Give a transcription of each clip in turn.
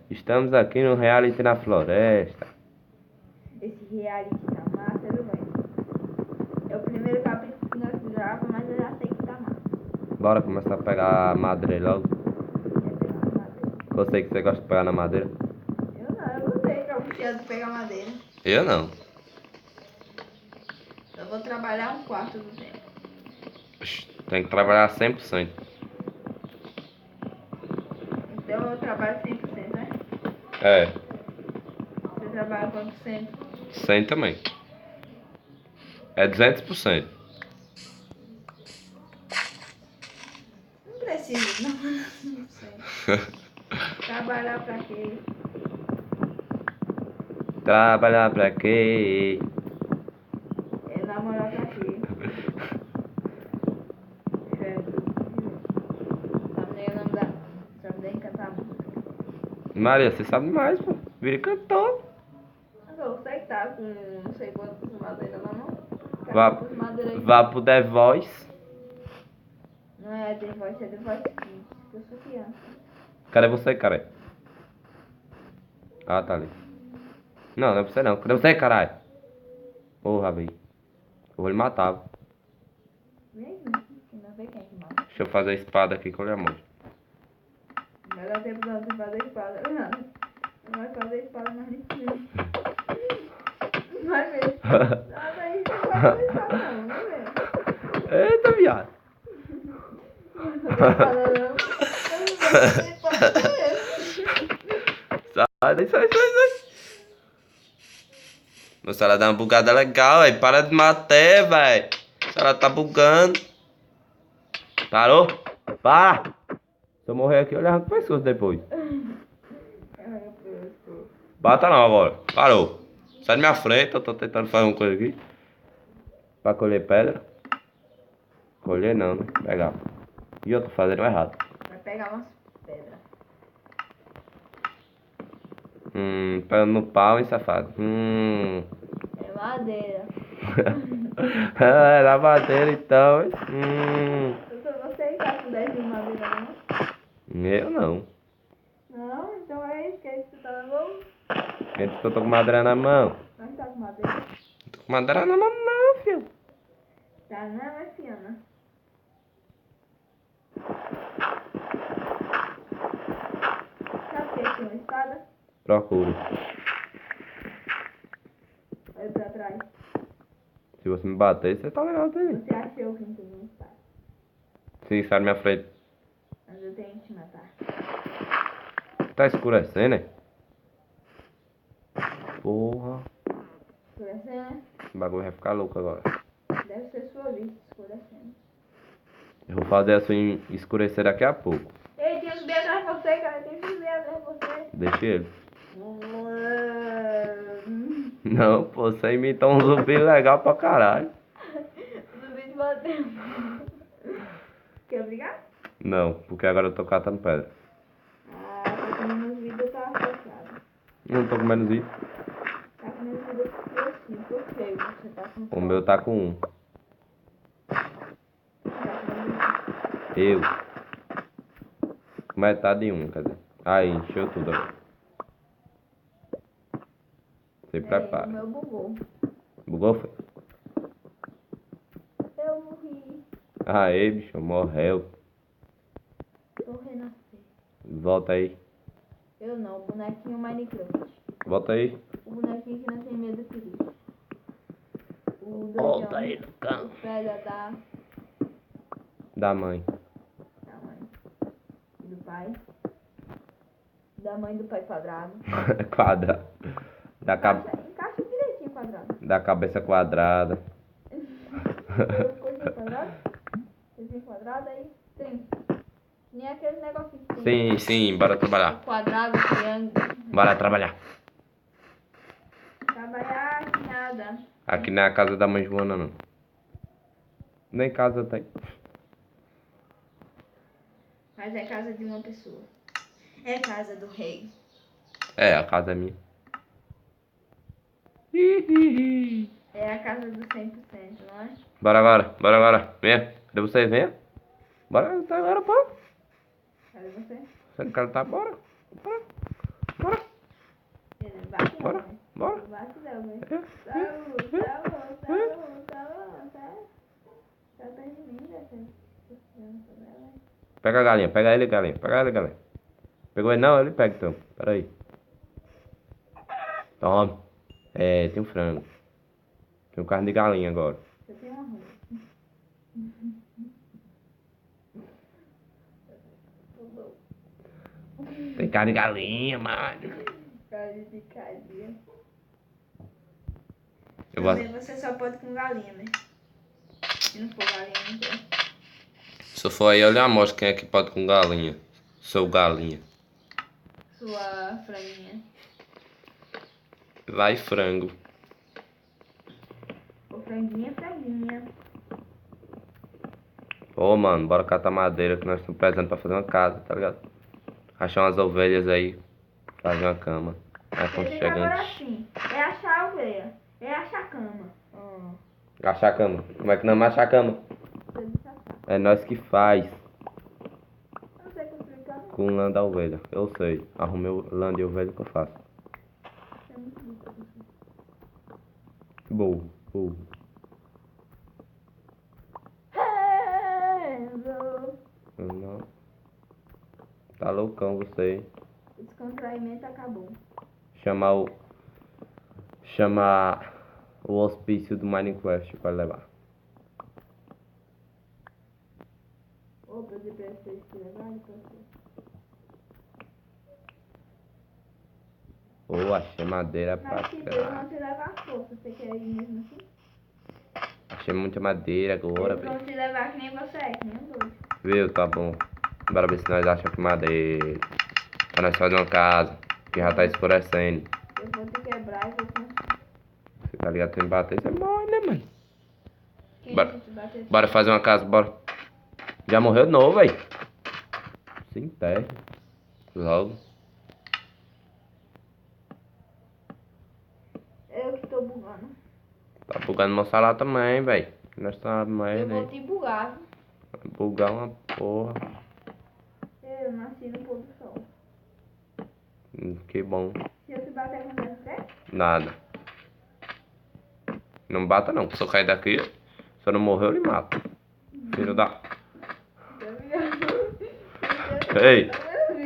Estamos aqui no reality na floresta. Esse reality tá massa, viu, velho? É o primeiro capítulo que nós gravamos, mas eu já sei que tá massa. Bora começar a pegar a madeira logo. Quer pegar uma madeira? Eu sei que você gosta de pegar na madeira. Eu não, eu gostei que eu preciso de pegar madeira. Eu não. Eu vou trabalhar um quarto do tempo. Tem que trabalhar 100%. Então eu trabalho 100%, né? É, Você trabalha quanto por cento? 100 também. É 200%. Não preciso, não. Não sei. Trabalhar pra quê? Trabalhar pra quê? É namorar pra quê? Sabe nem o nome da... Sabe nem cantar música. Maria, você sabe mais, pô. Vira cantor. Mas eu sei que tá com não sei quantas madeiras na mão. Vá, Quantas madeiras aí? vá pro The Voice. Não é The Voice, é The Voice Kids. Eu sou criança. Cadê você, cara? Ah, tá ali. Não, não é pra você não. Cadê você, caralho? Porra, velho. Eu vou lhe matar. Vem aqui, que não vê quem é que mata. Deixa eu fazer a espada aqui que eu lhe mostro. Não vai dar tempo não de fazer espada. Não vai fazer espada mais nem filme. Não vai ver. Nada aí, não vai fazer espada não, não vai ver. Eita, viado. Não vai fazer espada não. Eu não vou fazer espada mesmo. Sai, sai. Nossa, ela dá uma bugada legal, velho. Para de matar, velho. Ela tá bugando. Parou? Para! Se eu morrer aqui, eu lhe arranco o pescoço depois. Bata não agora. Parou. Sai da minha frente, eu tô tentando fazer uma coisa aqui. Pra colher pedra. Colher não, né? Pegar. E eu tô fazendo errado. Vai pegar umas pedras. Pedra no pau, hein, safado. É madeira. É lavadeira então, hein? Você tá com 10 de madeira não? Eu não. Não, então é isso que é isso que você tá na mão. Eu tô com madeira na mão. Mas tá com madeira. Tô com madeira na mão não, filho. Tá, não é mais fiana. Sabe o que é uma espada? Procuro. Olha pra trás. Se você me bater, você tá legal também. Você achou que não tem uma espada. Se sai na minha frente. Mas eu tenho que te matar. Tá escurecendo, né? Porra. Escurecendo, O bagulho vai ficar louco agora. né? Deve ser sua vista escurecendo. Eu vou fazer a sua escurecer daqui a pouco. Ei, tem zumbi atrás de você, cara. Tem zumbi atrás de você. Deixa ele. Não, pô, você imita um zumbi legal pra caralho. Zumbi te batendo. Quer brigar? Não, porque agora eu tô catando pedra. Ah, tá comendo os vidros, tá fechado. Não tô com menos isso. Tá comendo os vidros por quê? Você tá com O meu tá com 1. Tá comendo... Eu. Metade de 1, quer dizer. Aí, encheu tudo agora. Se O prepara. meu bugou. Bugou, foi? Eu morri. Aê, bicho, morreu. Vou renascer. Volta aí. Eu não, o bonequinho Minecraft. Volta aí. O bonequinho que não tem medo de perigo. O Volta doidão. aí no canto. O filho Da mãe. da mãe. E do pai. Da mãe do pai quadrado. Quadrado. Encaixa direitinho quadrado. Da cabeça quadrada. Coisinha quadrada. Coisinha quadrada aí. Tem. Nem aquele negocinho que tem. Sim, bora trabalhar. Quadrado, triângulo. Bora trabalhar. Trabalhar, nada. Aqui não é a casa da mãe Joana, não. Nem casa tem. Mas é casa de uma pessoa. É casa do rei. É, a casa é minha. É a casa do 100%, não é? Bora agora. Venha. Cadê você? Venha. Bora, tá agora, pô. Cadê você? Você não quer lutar? Bora. Bora, bora. Bate não, velho. É. Tá perto de mim, velho. Pega a galinha, pega ele, galinha. Pega ele, galinha. Pegou ele não? Ele pega então. Pera aí. Toma. É, tem um frango. Tem um carne de galinha agora. Eu tenho um arroz. Tem carne de galinha, mano. Carne de casinha. Eu vou... Também você só pode com galinha, né? Se não for galinha, não tem. Se eu for aí, eu lhe mostro quem é que pode com galinha. Sou galinha. Sua franguinha. Vai frango. Ô, franguinha, franguinha. Ô, mano, bora catar madeira que nós estamos precisando pra fazer uma casa, tá ligado? Achar umas ovelhas aí. Fazer uma cama. É Você tem agora assim. É achar a ovelha. É achar a cama. Achar a cama. Como é que não é achar a cama? Você disse achar. É nós que faz. Eu não sei construir cama. Com lã da ovelha. Eu sei. Arrumei o lã de ovelha que eu faço. É muito difícil. Burro, burro. Renzo. Não. Tá loucão você, hein? O descontraimento acabou. Chamar o hospício do Minecraft pra levar. Opa, eu devia ter que levar pra você. Ô, achei madeira pra Mas se Deus cá. não te levar a força, você quer ir mesmo assim? Achei muita madeira agora, Eles vão velho. te levar que nem você é, que nem um doido. Viu? Tá bom. Bora ver se nós achamos madeira. Pra nós fazer uma casa. Que já tá escurecendo. Eu vou te quebrar e vou construir. Você tá ligado? Tem que bater, você morre, né, mano? Quem Bora. vai te bater? Bora fazer uma casa, bora. Já morreu de novo, velho. Se enterre. Logo. Eu que tô bugando. Tá bugando meu salário também, velho. Nós tá Eu merda vou aí. te bugar. Bugar uma porra. Eu nasci no pôr do sol. Que bom. Se eu te bater com você, Nada. Não bata não. Se eu cair daqui, se eu não morrer, eu lhe mato. Filho da... tá ligado? Ei!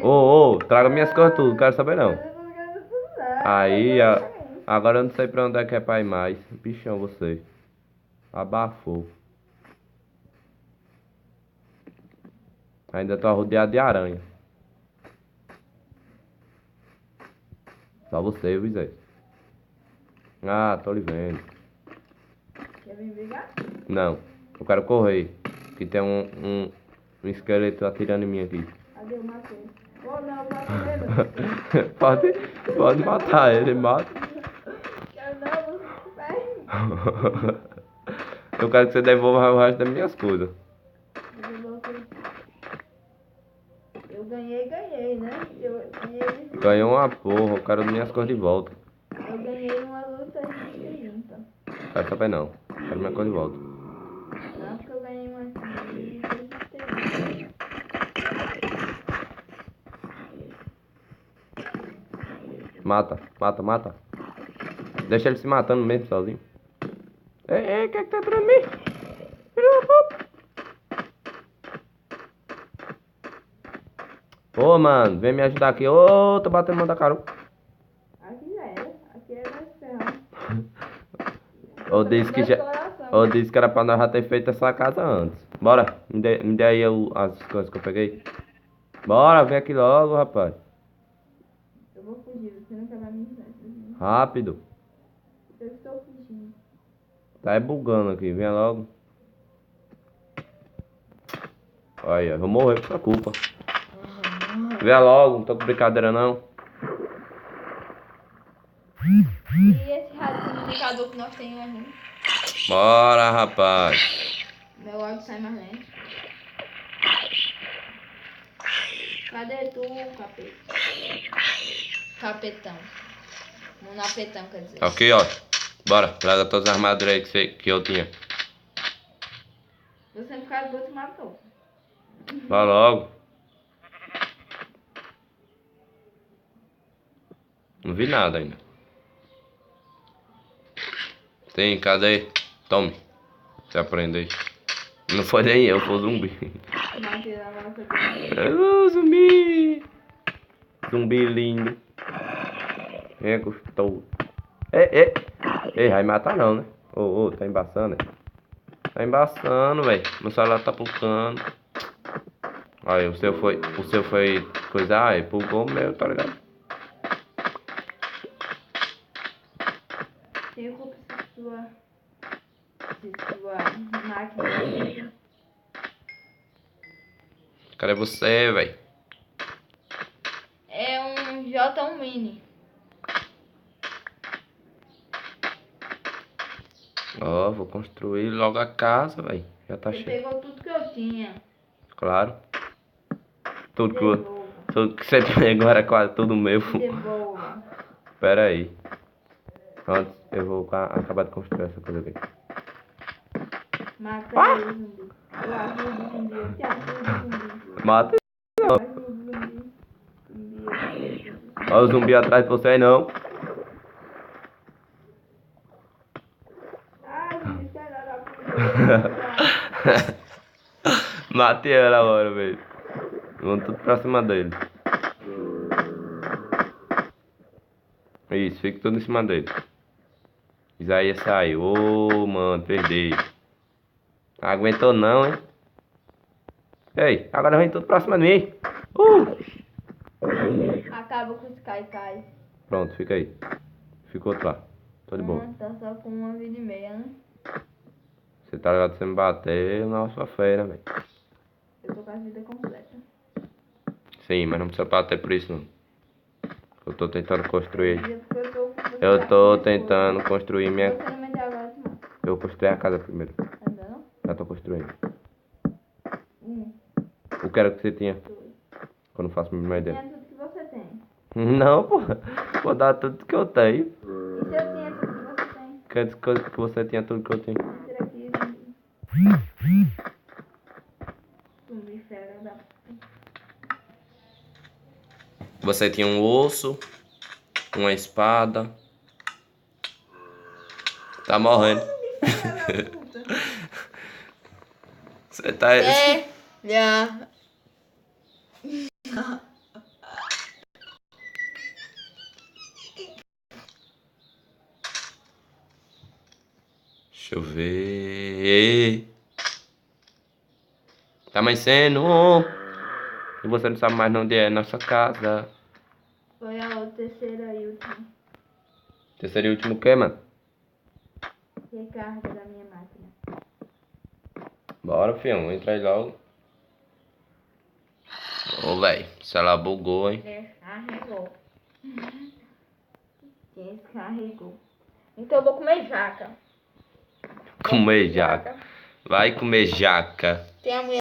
Ô, traga minhas coisas tudo. Quero saber não. Aí, agora eu não sei pra onde é que é pra ir mais. Bichão você. Abafou. Ainda tô rodeado de aranha. Só você, viu, Zé? Ah, tô lhe vendo. Quer vir brigar? Não, eu quero correr. Que tem um esqueleto atirando em mim aqui. Cadê o Matheus? Oh, não, o Matheus. pode matar ele, mata. Quero não, você vai. Eu quero que você devolva o resto das minhas coisas. Eu ganhei, né? Eu ganhei. Ganhou uma porra, eu quero minhas coisas de volta. Eu ganhei uma luta de 30. Quero saber não. Quero minha coisa de volta. Não, porque eu ganhei uma de 30. Mata, mata, mata. Deixa ele se matando mesmo sozinho. Ei, o que é que tá atrás de mim? Filho da puta. Ô, mano, vem me ajudar aqui. Ô, tô batendo mão da cara. Aqui já era. Aqui era mais ferrado. Eu disse que era pra nós já ter feito essa casa antes. Bora, me dê aí as coisas que eu peguei. Bora, vem aqui logo, rapaz. Eu vou fugir, você não quer mais me ajudar. Rápido. Eu estou fugindo. Tá aí bugando aqui, vem logo. Olha, eu vou morrer por sua culpa. Vem logo, não tô com brincadeira não. E esse rádio comunicador que nós temos aqui? Bora, rapaz. Meu áudio sai mais lento. Cadê tu, capeta? Capetão. Monapetão, quer dizer. Aqui, ó. Bora, traga todas as armaduras aí que eu tinha. Você por causa do outro matou. Vai logo. Não vi nada ainda. Sim, cadê? Tome. Você aprende aí. Não foi nem eu, foi o zumbi. Matheus, a nossa vida. Zumbi! Zumbi lindo. É gostoso. Ei, vai matar não, né? Ô, tá embaçando, né? Tá embaçando, velho. Meu celular tá pulsando. Aí, o seu foi coisa, pulgou o meu, tá ligado? Tenho culpa se sua máquina. Cadê você, velho? É um J1 Mini. Ó, vou construir logo a casa, velho. Já tá Você cheio. pegou tudo que eu tinha. Claro. Tudo Devolva. que você pegou era quase tudo meu. Devolva. Pera aí. Antes, eu vou acabar de construir essa coisa aqui. Mata aí o zumbi. Eu ajudo o zumbi. Eu te ajudo o zumbi. Mata. Eu ajudo o zumbi. Zumbi. Olha o zumbi atrás de você aí, não. Ai, zumbi, sai lá da puta. Matei ela agora, velho. Vamos tudo pra cima dele. Isso, fica tudo em cima dele. Isaías saiu. Ô, mano, perdi. Aguentou não, hein? Ei, agora vem tudo pra cima de mim. Acaba com os cai-cai. Pronto, fica aí. Fica outro lá. Tô de boa. Tá só com uma vida e meia, né? Você tá ligado? Você me bater, nossa feira, velho. Eu tô com a vida completa. Sim, mas não precisa bater por isso, não. Eu tô tentando construir. Você Eu tô tentando construir minha... Você não me deu agora, não. Eu vou construir a casa primeiro. Ainda não? Já tô construindo. Um, O que era que você tinha? dois. Quando eu faço minha ideia. Tinha tudo que você tem. Não, pô. Vou dar tudo que eu tenho. E se eu tinha tudo que você tem? Quer dizer que você tinha tudo que eu tenho. Tira aqui, zumbi. Zumbi, fera da puta. Você tinha um osso, uma espada. Tá morrendo. Fera da puta. Você tá... Já. Deixa eu ver. Tá amanhecendo. E você não sabe mais onde é nossa casa. Foi a terceira e última Terceiro e último o que, mano? recarga da minha máquina. Bora, fião. Entra aí logo. Ô, velho. O celular bugou, hein? Descarregou. Descarregou. Então eu vou comer jaca. Comer jaca. Vai comer jaca. Tem a mulher